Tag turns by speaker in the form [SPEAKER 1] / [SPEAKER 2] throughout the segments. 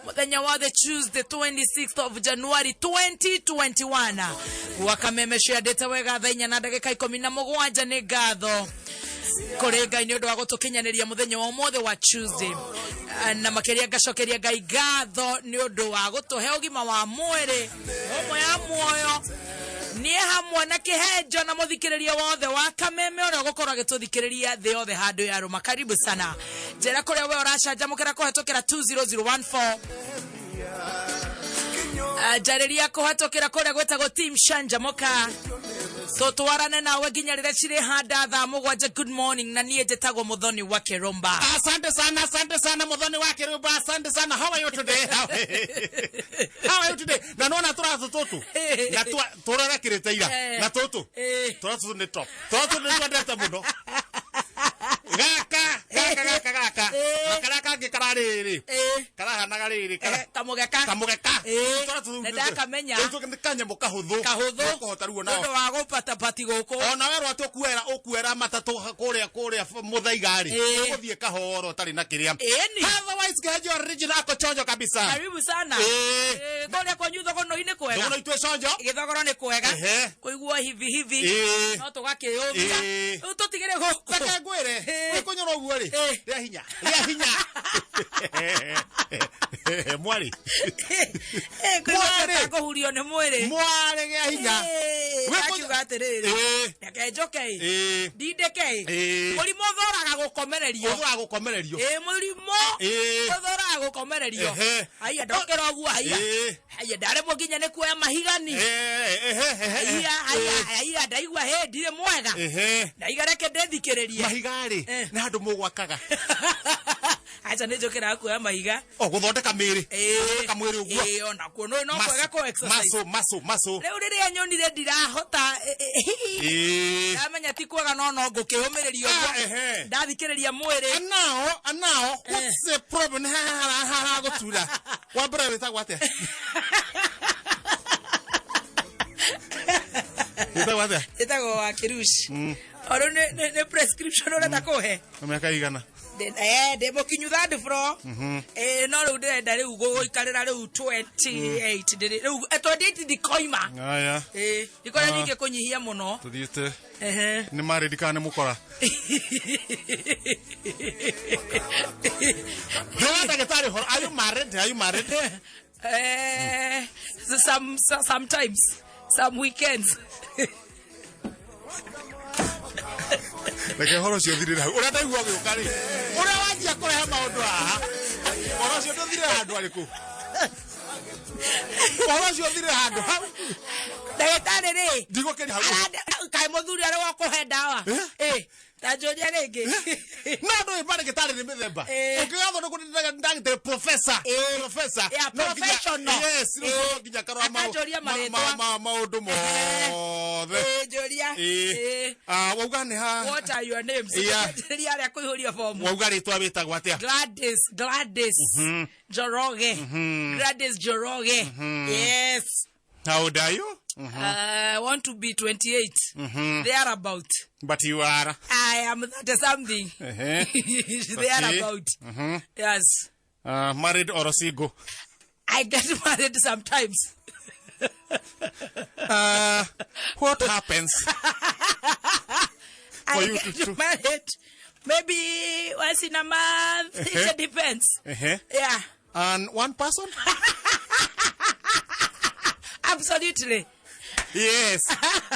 [SPEAKER 1] Muthenya wa the Tuesday 26th of January 2021 wakamemeshia data wega thainya na ndagika 17 ni ngatho korega ini undu wa gutukinyaniria muthenya wa mothe wa Tuesday na makeria gacokeria ngai ngatho ni undu wa gutuhe ugima wa mwiri omwe ya muoyo ni hamwe na kihenjo na muthikiriria wothe wa kameme ora gukorwa agituthikiriria the othe handu ya ruma. Karibu sana jera kuria we urachanjamukira kuhetokera 20014 jariria kuhetokera kuria gwetagwo team Shanjamoka totwarane nawe ginya rire chire handa tha mugwanje. Good morning na nie jetagwo Muthoni wa Kirumba.
[SPEAKER 2] Asante sana Muthoni wa Kirumba. Asante sana. How are you today? How are you today? Na nona turazo totu na turara kireteira na totu turazo ni top totu ni twendete muno gaka makaraka gikarariri karahanaga riri
[SPEAKER 1] kamugeka
[SPEAKER 2] turazo
[SPEAKER 1] ndaka menya
[SPEAKER 2] kanye mukahuthu kuhota ruo nao
[SPEAKER 1] ndo wago patapati goko
[SPEAKER 2] ona we rwatu okuera matatu kuria muthaigari guthie kahoro tari na kiria otherwise gejo original ko chonjo kabisa.
[SPEAKER 1] Karibu sana kuria kwa nyutho kono ine kwega
[SPEAKER 2] ndio itwe chonjo
[SPEAKER 1] githogoro ni kwega kuigua hivi no tugakiyumia tutigire go
[SPEAKER 2] taka gwire kunyoro uguo ri ria hinya mwari
[SPEAKER 1] kuigua kuhurio ni mwiri
[SPEAKER 2] mwari ria hinya
[SPEAKER 1] wekuga atiriri ngejoke dideke mulimo thoraga gukomererio mulimo thoraga gukomererio aya ndokera uguo aya ndare muginya ni kuoya mahigani aya ndaigua he ndire mwega ndaigareke ndethikiririe
[SPEAKER 2] mahigari ni handu mugwakaga
[SPEAKER 1] acha njokera kuoya mahiga
[SPEAKER 2] guthondeka miri mwiri uguo
[SPEAKER 1] ona kuono no kwega ko exercise
[SPEAKER 2] maso
[SPEAKER 1] leo riria nyonire ndirahota amenya ti kwega no ngukihumiririo uguo ndathikiriria mwiri
[SPEAKER 2] anao what's the problem ha gutura wa bra wetagwo atia
[SPEAKER 1] itago wa Kirush oro ne prescription ora takohe
[SPEAKER 2] miaka igana
[SPEAKER 1] demo kinyuthandi bro no ru ndenda riu guikarira riu 28 ndiri riu etonditi dikoima
[SPEAKER 2] aya
[SPEAKER 1] ikora nyinge kunyihia muno
[SPEAKER 2] tuthiite ni mari dikane mukora hata getari hor are you married
[SPEAKER 1] sometimes some weekends
[SPEAKER 2] Leke horo cio thirira ura ndaigua giukari ura wanjia kureha maundu aha horo cio ndothire handu ariku horo cio thire handu
[SPEAKER 1] ndagitari ri
[SPEAKER 2] ndigukeri hau
[SPEAKER 1] kai muthuri ari wa kuhe ndawa tajoria ringi
[SPEAKER 2] no ndo ibare gitari ni mithemba ukigatho ndo kundiraga ndagite professor
[SPEAKER 1] no professional
[SPEAKER 2] yes no ginya karwa maundu mothe
[SPEAKER 1] joria
[SPEAKER 2] wauga ni ha
[SPEAKER 1] what are your names joria ari kuihuria form
[SPEAKER 2] wauga ritwa bitagwa atia
[SPEAKER 1] Gladys Joroge Gladys Joroge yes.
[SPEAKER 2] How old are you?
[SPEAKER 1] I want to be 28 thereabout.
[SPEAKER 2] But you are?
[SPEAKER 1] I am 30 something. Thereabout. Yes.
[SPEAKER 2] Married or single?
[SPEAKER 1] I get married sometimes.
[SPEAKER 2] What happens for you to
[SPEAKER 1] married? Maybe once in a month. It depends. Yeah.
[SPEAKER 2] And one person?
[SPEAKER 1] Absolutely.
[SPEAKER 2] Yes.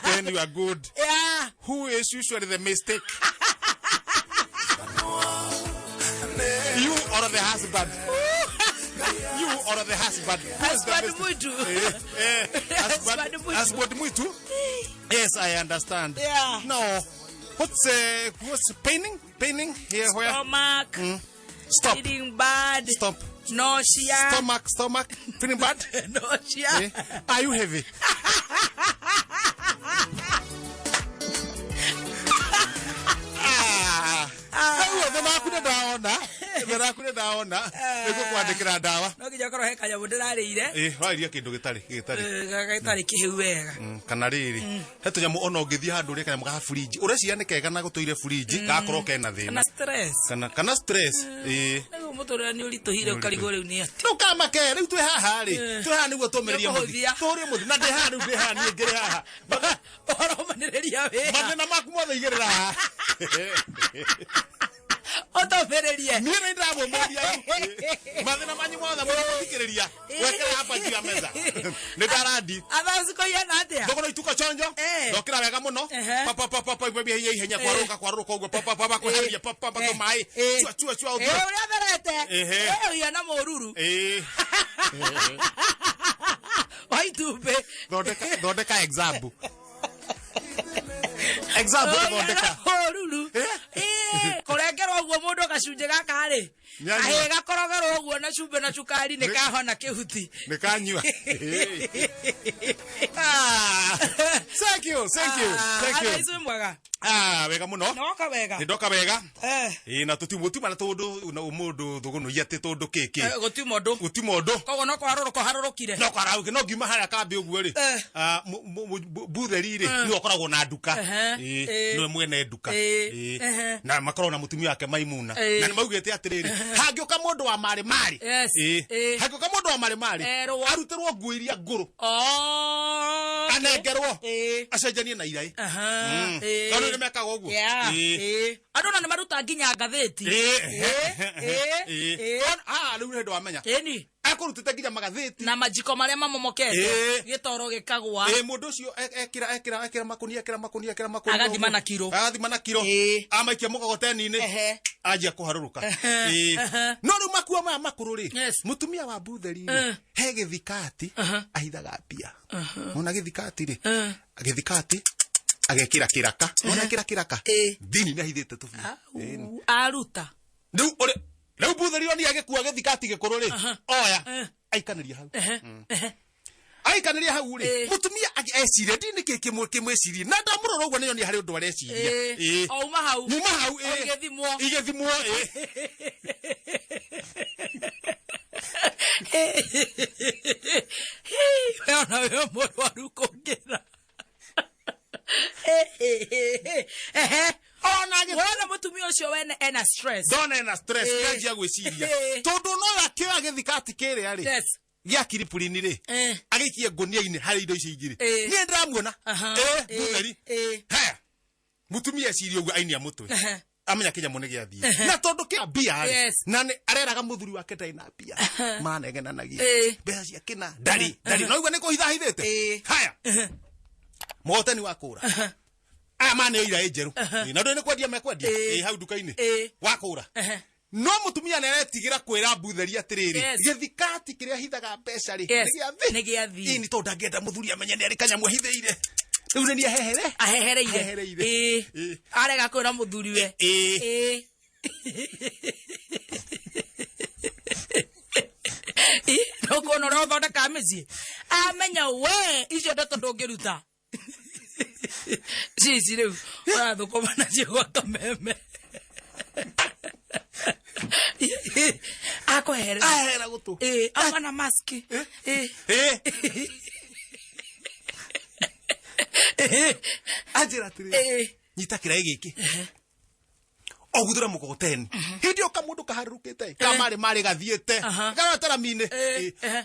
[SPEAKER 2] Then you are good.
[SPEAKER 1] Yeah.
[SPEAKER 2] Who is usually the mistake? You or the husband? You or the husband?
[SPEAKER 1] Husband Mutu.
[SPEAKER 2] Husband Mutu? Yes, I understand.
[SPEAKER 1] Yeah.
[SPEAKER 2] No. What's paining here? Where?
[SPEAKER 1] Stomach.
[SPEAKER 2] Stop.
[SPEAKER 1] Feeling bad.
[SPEAKER 2] Stop.
[SPEAKER 1] Nausea.
[SPEAKER 2] Stomach. Feeling bad?
[SPEAKER 1] Nausea.
[SPEAKER 2] Are you heavy? Ndara kure ndaona. Niko kwandikira ndawa.
[SPEAKER 1] No kinya koro he kanya mundirarire.
[SPEAKER 2] Wairia kindu gitari.
[SPEAKER 1] Gitari kihiu wega.
[SPEAKER 2] Kana riri. He tunyamu ona ngithia handu ri kana muga fridge. Ureciria ni kega na gutoire fridge gakorwo kena thina.
[SPEAKER 1] Kana stress.
[SPEAKER 2] Kana stress.
[SPEAKER 1] Niguo muturire ni urituhire ukarigo riu ni ati.
[SPEAKER 2] No kama ke riu twi haha ri. Twi haha niguo tumereria muthi. Turi muthi na ndi haha riu ndi haha ni ngire haha.
[SPEAKER 1] Oromanereria we.
[SPEAKER 2] Mathina maku mothe igirira haha.
[SPEAKER 1] Otofererie.
[SPEAKER 2] Mira ndabo media. Mathina manyu mothe muthikiriria. Wekera hapa juu ya meza. Ni daradi.
[SPEAKER 1] Abazi ko yana atia.
[SPEAKER 2] Ndogoro ituka chonjo. Ndokira wega muno. Papa ibwe ihenya kwaruka ugo papa kuheria papa to mai. Chua ugo.
[SPEAKER 1] Uri aberete. Yana moruru. Waitupe.
[SPEAKER 2] Dodeka example. Example dodeka.
[SPEAKER 1] Moruru. Korengerwo guo mundu gacunje gaka ri. Ahe gakorogerwo guo na cumbe na cukari ni kahona kihuti.
[SPEAKER 2] Ni kanyua. Thank you.
[SPEAKER 1] Aizu mwaga.
[SPEAKER 2] Wega muno.
[SPEAKER 1] Ndoka wega.
[SPEAKER 2] Ndoka wega. Na tutimutuma na tundu na mundu thuguno yete tundu kiki. Gutimondo. Kogo no kwaruroko harurukire. No kwarauke no giuma haria kambi uguo ri. Butheri ri ni okoragwo na nduka. No mwene nduka. Na makorwo na mutumia wake Maimuna. Na nimaugite atiriri. Hangioka mundu wa mari. Hangioka mundu wa mari. Arutirwo nguo iria nguru. Anengerwo. Acenjanie na irai. Karu ni mekaga uguo.
[SPEAKER 1] Andu na maruta nginya ngatheti.
[SPEAKER 2] Riu ni ndu wamenya. Akurutite nginya magatheti
[SPEAKER 1] na majiko maria mamomokete gitoro gikagwa.
[SPEAKER 2] Mundu ucio ekira makunia
[SPEAKER 1] agathima na kiro
[SPEAKER 2] amaikia mugogoteni-ini anjia kuharuruka. No riu makua maya makuru ri mutumia wa Butheri he githikati ahithaga mbia. Ona githikati ri githikati agekira kiraka. Ona kiraka dini ni ahithite tu
[SPEAKER 1] aruta
[SPEAKER 2] riu Butheri oni agekua githikati gikuru ri oya aikaniria hau. Aikaniria hau ri mutumia ecire dini kimwecirie na ndamurora uguo ni hari undu areciria.
[SPEAKER 1] Auma hau
[SPEAKER 2] igethimwo.
[SPEAKER 1] Ona we murwaru kungira. Ona mutumia ucio wene ena stress.
[SPEAKER 2] Dona ena stress kanjia gwiciria. Tondu no yakioya githikati kiria ri. Gia kiripurini ri. Agikie ngunia-ini hari indo icio ingiri. Ni ndamuona. Butheri. Haya. Mutumia eciria uguo ainia mutwe. Amenya kinya mune giathie. Na tondu kia bia ri. Na ni areraga muthuri wake ndai na bia. Manegenanagia. Mbeca cia kina. Ndari. No uguo ni kuhithahithite. Haya. Mogoteni wakura. Mane ira ejeru. Na ndo ni kwendia mekwendia. Hau duka-ini. Wakura. No mutumia ne aretigira kwira Butheri atiriri. Githikati kiria hithaga mbeca ri.
[SPEAKER 1] Ni giathi.
[SPEAKER 2] Ni tondu angenda muthuri amenye ni ari kanyamu hithiire. Riu ni ahehereire.
[SPEAKER 1] Arega kwira muthuri we. Ndokono ro thondeka mici. Amenya we icio ndeto ndungiruta. Cici riu urathukuma nacio gwatomeme. Ahera gutu. Amana maski.
[SPEAKER 2] Ajira tiri. Nyita kirai giki. Ogudura mugogoteni. Hindi oka mundu kaharurukite. Kamari gathiete. Garatara mine.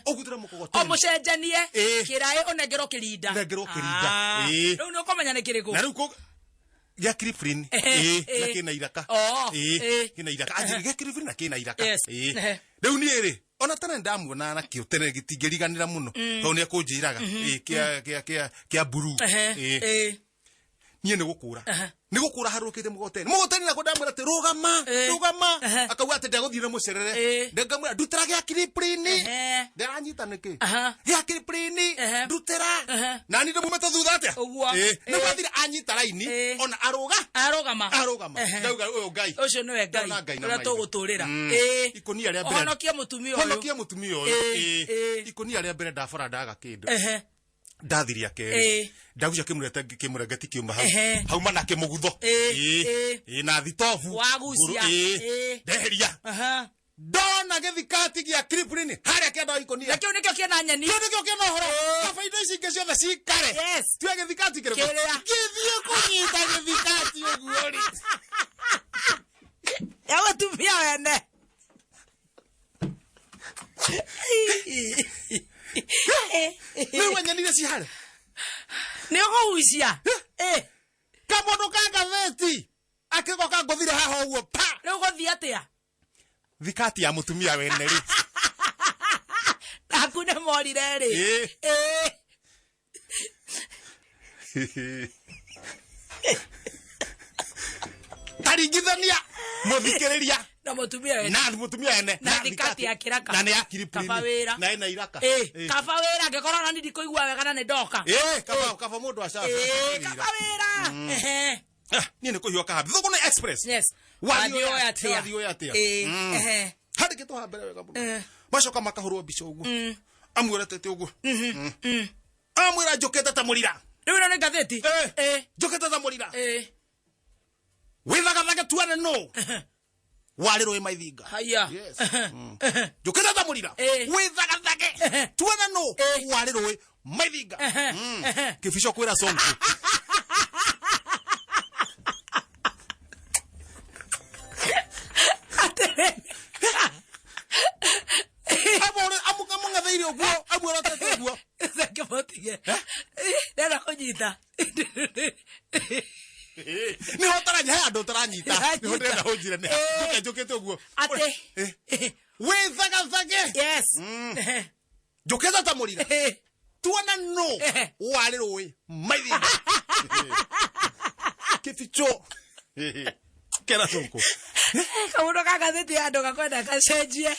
[SPEAKER 2] Ogudura mugogoteni.
[SPEAKER 1] Omucenjanie. Kirai onegero kirinda. Riu no komenya ni kiriku.
[SPEAKER 2] Na riu ko ya kirifrini. Na kina iraka. Kina iraka. Ajira kirifrini na kina iraka. Riu ni iri. Ona tene ndamuona na kio tene gitingiriganira muno. Ko ni akunjiraga. Kia buru. Nie ni gukura. Ni gukura harukite mugoteni na kudamura te rugama akauga ate ndaguthire mucerere ndangamura ndutira gya kiriprini ndaranyita niki gya kiriprini ndutira na ni ndumumeta thutha atia ni wathire anyita laini ona arugama ndauga uyu ngai
[SPEAKER 1] ucio niwe ngai ura tuguturira
[SPEAKER 2] ikonia ria mbere honokia mutumia uyu ikonia ria mbere ndabara ndaga kindu ndathiria keri ndagucia kimurengeti kiuma hauma na kimugutho na thitofu
[SPEAKER 1] wagucia
[SPEAKER 2] ndeheria ndona githikati gia kriplini haria kenda ikonia
[SPEAKER 1] nakio nikio kiena nyeni
[SPEAKER 2] nikio kiena horo kaba indo ici ingĩ ciothe cikare tue githikati kĩrĩkũ gĩthiĩ kũnyita githikati ũguo ri
[SPEAKER 1] yawe tumia wene
[SPEAKER 2] Wewe nyeni ci hare
[SPEAKER 1] nĩ ũgũcia
[SPEAKER 2] kamondo ka gatheti akĩgoka ngũthire haha ũguo pa
[SPEAKER 1] rĩu gũthiĩ atĩa
[SPEAKER 2] thikati ya mutumia wene ri
[SPEAKER 1] akune morire ri
[SPEAKER 2] taringithania muthikiriria
[SPEAKER 1] na mutumia wene
[SPEAKER 2] na mutumia wene
[SPEAKER 1] na thikati ya kiraka
[SPEAKER 2] na ne akiripini
[SPEAKER 1] kafawira
[SPEAKER 2] na ina iraka
[SPEAKER 1] kafawira ngekorana ndi ndikoigua wega na ne ndoka
[SPEAKER 2] kafa mundu aca
[SPEAKER 1] kafawira
[SPEAKER 2] ni kuhiwa kahabi thugu na express
[SPEAKER 1] yes
[SPEAKER 2] wadio yatia hadi kitu habere wega muno macoka makahurwo bico uguo amwĩrete uguo amwĩra njũkĩte ta mũrira
[SPEAKER 1] rĩu ĩno nĩ ngathĩti
[SPEAKER 2] njũkĩte ta mũrira wĩthagathage tuane no warĩ rũĩ maithinga
[SPEAKER 1] haya
[SPEAKER 2] njũkĩte ta mũrira wĩthagathage tuane no warĩ rũĩ maithinga kĩbico kwĩra songo
[SPEAKER 1] Nena kunyita
[SPEAKER 2] ni hotaranya he andu taranyita ni hotenda hojire ne njukite uguo
[SPEAKER 1] ate
[SPEAKER 2] wĩthagathage
[SPEAKER 1] yes
[SPEAKER 2] njukite ta mũrira tuona no warĩ rũĩ maithinga kĩbico kera sonko
[SPEAKER 1] kamundo ka gathĩti ya andũ gakwenda gacenjie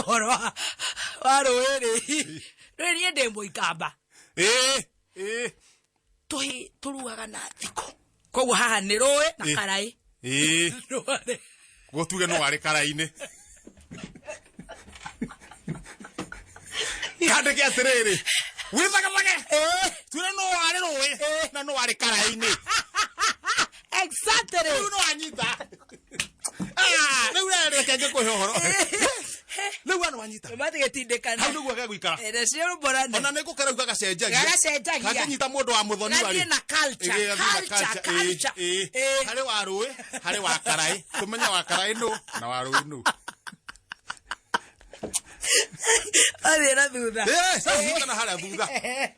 [SPEAKER 1] horo wa rũĩ-rĩ rĩu niĩ ndĩ mũikamba tũrugaga na thiko koguo haha nĩ rũĩ na karaĩ
[SPEAKER 2] gũtuge no warĩ karaĩ-inĩ kandĩke atĩrĩrĩ wĩthagathage tuge no warĩ rũĩ na no warĩ karaĩ-inĩ
[SPEAKER 1] exactly
[SPEAKER 2] rĩu no wanyita rĩu reke ngĩkũhe ũhoro rĩu ano wanyita
[SPEAKER 1] matigĩtindĩkana
[SPEAKER 2] hau nĩguo gegũikara
[SPEAKER 1] cio rũmborane
[SPEAKER 2] ona nĩngũkera uga gacenjagia gakĩnyita mũndũ wa mũthoni warĩ
[SPEAKER 1] na culture
[SPEAKER 2] harĩ wa rũĩ harĩ wa karaĩ tũmenya wa karaĩ nũ na wa rũĩ nũ
[SPEAKER 1] athiĩ na thutha
[SPEAKER 2] na harĩa thutha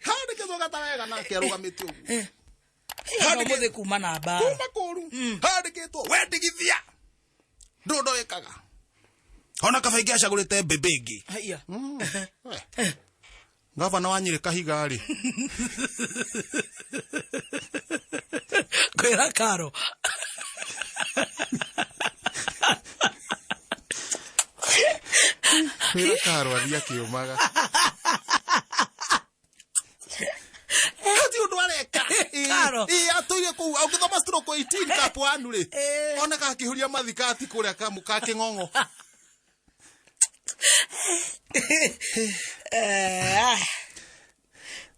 [SPEAKER 2] handĩkĩtwo gata wega nake arũgamĩte ũguo
[SPEAKER 1] mũthĩ kuma na mbara
[SPEAKER 2] kuma kũru handĩkĩtwo wendigithia ndũndũ wĩkaga ona kaba ingĩ acagũrĩte mbembe ingĩ gavana wa Nyĩrĩ Kahiga-rĩ
[SPEAKER 1] kwĩra Karo
[SPEAKER 2] kwĩra Karo athiĩ akĩũmaga ũndũ areka atũire kũu ũngĩthoma stroke 18 kapu anu-rĩ ona gakĩhuria mathikati kũrĩa ka Kĩng'ong'o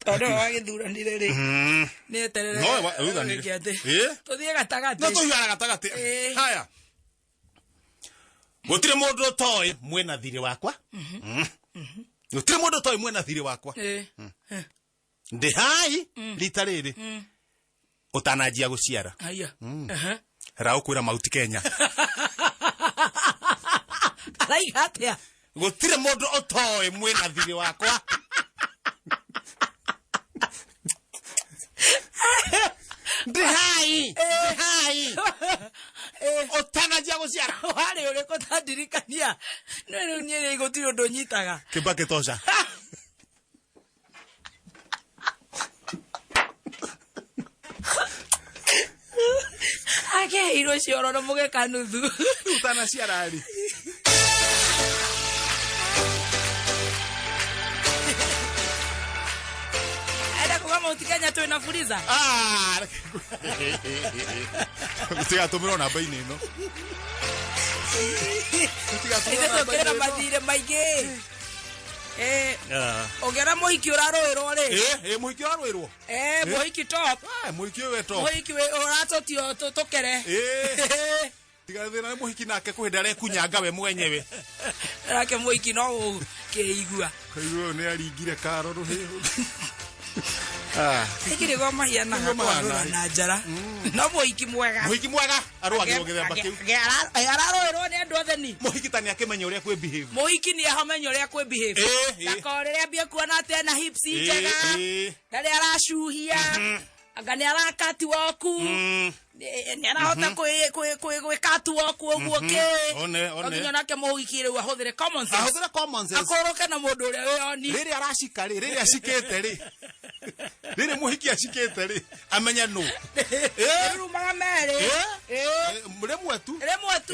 [SPEAKER 1] tondũ wagĩthuranire-rĩ nĩ eterere tũthiĩ gatagatĩ
[SPEAKER 2] no tũhiara gatagatĩ haya gũtirĩ mũndũ ũtoĩ mwena thirĩ wakwa gũtirĩ mũndũ ũtoĩ mwena thirĩ wakwa ndĩ hai rita rĩrĩ ũtananjia gũciara raũkwĩra Mount Kenya
[SPEAKER 1] araiga atĩa
[SPEAKER 2] gũtirĩ mũndũ ũtoĩ mwena thirĩ wakwa ndĩ hai ũtananjia gũciara
[SPEAKER 1] warĩ ũrĩkũ tandirikania no rĩu niĩ gũtirĩ ũndũ nyitaga
[SPEAKER 2] kĩmba gĩtoca
[SPEAKER 1] akeheirwo cioro na mũgeka nuthu
[SPEAKER 2] ũtanaciara-rĩ
[SPEAKER 1] enda kuga Mount Kenya twĩna fuliza
[SPEAKER 2] gũtigatũmĩrwo namba-inĩ ĩno
[SPEAKER 1] ithe tũkĩra mathirĩ maingĩ Ogera muhiki uraroirwo ri
[SPEAKER 2] muhiki uraroirwo
[SPEAKER 1] muhiki top
[SPEAKER 2] muhiki we top
[SPEAKER 1] muhiki we uratotio tukere
[SPEAKER 2] tiga thina muhiki nake kuhinda rekunyanga we mwenyewe
[SPEAKER 1] rake muhiki no keigua
[SPEAKER 2] kaigua ni aringire karo ruhi
[SPEAKER 1] ikiri goma hiana ngakwa na njara no muhiki mwega
[SPEAKER 2] arwagirwo githemba kiu
[SPEAKER 1] araroirwo ni andu othe ni
[SPEAKER 2] muhiki tani akimenya uria kwe behave
[SPEAKER 1] muhiki ni ahamenya uria kwe behave ndakore ambie kuona ate na hips njega ndari arashuhia anga ni arakati waku ni arahota kwikatu waku uguo ke oginya nake muhiki riu ahuthire common sense akoroke na mundu uria wiyoni
[SPEAKER 2] riri arashika riri ashikete ri riri muhiki ashikete ri amenya no
[SPEAKER 1] rumaga meri
[SPEAKER 2] remwe tu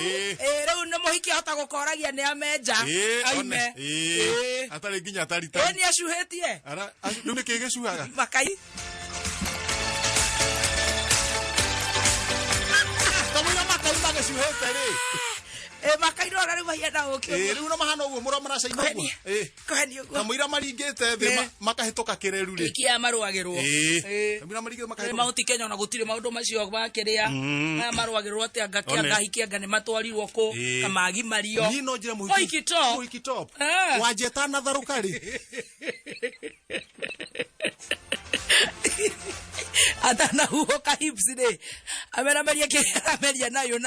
[SPEAKER 1] riu ni muhiki ahota gukoragia ni amenja aime
[SPEAKER 2] atari nginya atari ta
[SPEAKER 1] ni ashuhetie
[SPEAKER 2] ara riu ni kigicuhaga
[SPEAKER 1] makai makairo na riu hienda okay
[SPEAKER 2] riu no mahana uguo muro maracaina uguo
[SPEAKER 1] koheni uguo
[SPEAKER 2] kamwira maringite thi makahituka kireru ri
[SPEAKER 1] ikia maruagirwo
[SPEAKER 2] kamwira maringite makahituka
[SPEAKER 1] mauti Kenya na gutire maundu macio bakiria aya maruagirwo ati anga kianga hikianga ni matwarirwo ku kamagi mario
[SPEAKER 2] ni no njira muhiki top wajeta na tharukari
[SPEAKER 1] atana huo ka hips de amena meria nayo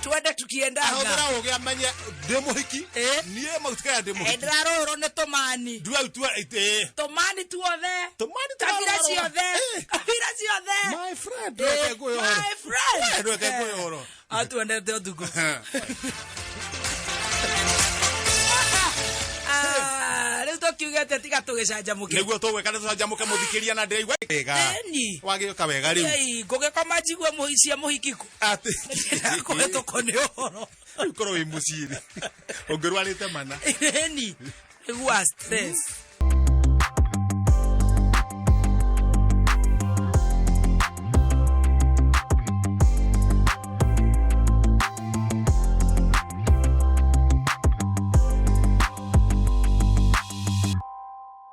[SPEAKER 1] twende tukienda
[SPEAKER 2] ahora oge amenya demohiki nie mautika ya demohiki
[SPEAKER 1] ndaroro ne tomani
[SPEAKER 2] dua
[SPEAKER 1] tomani tuothe kabira ciothe
[SPEAKER 2] my friend
[SPEAKER 1] ndweke goyoro atuendete otuko kiugete tiga tugicanjamuke
[SPEAKER 2] niguo tugweka tucanjamuke muthikiria na ndirigwa wega wagioka wega riu
[SPEAKER 1] ngugikoma njigwe muhicia muhikiku
[SPEAKER 2] ati
[SPEAKER 1] kuhetuko ni uhoro
[SPEAKER 2] ukoro wi muciri ungirwarite mana
[SPEAKER 1] ni igua stress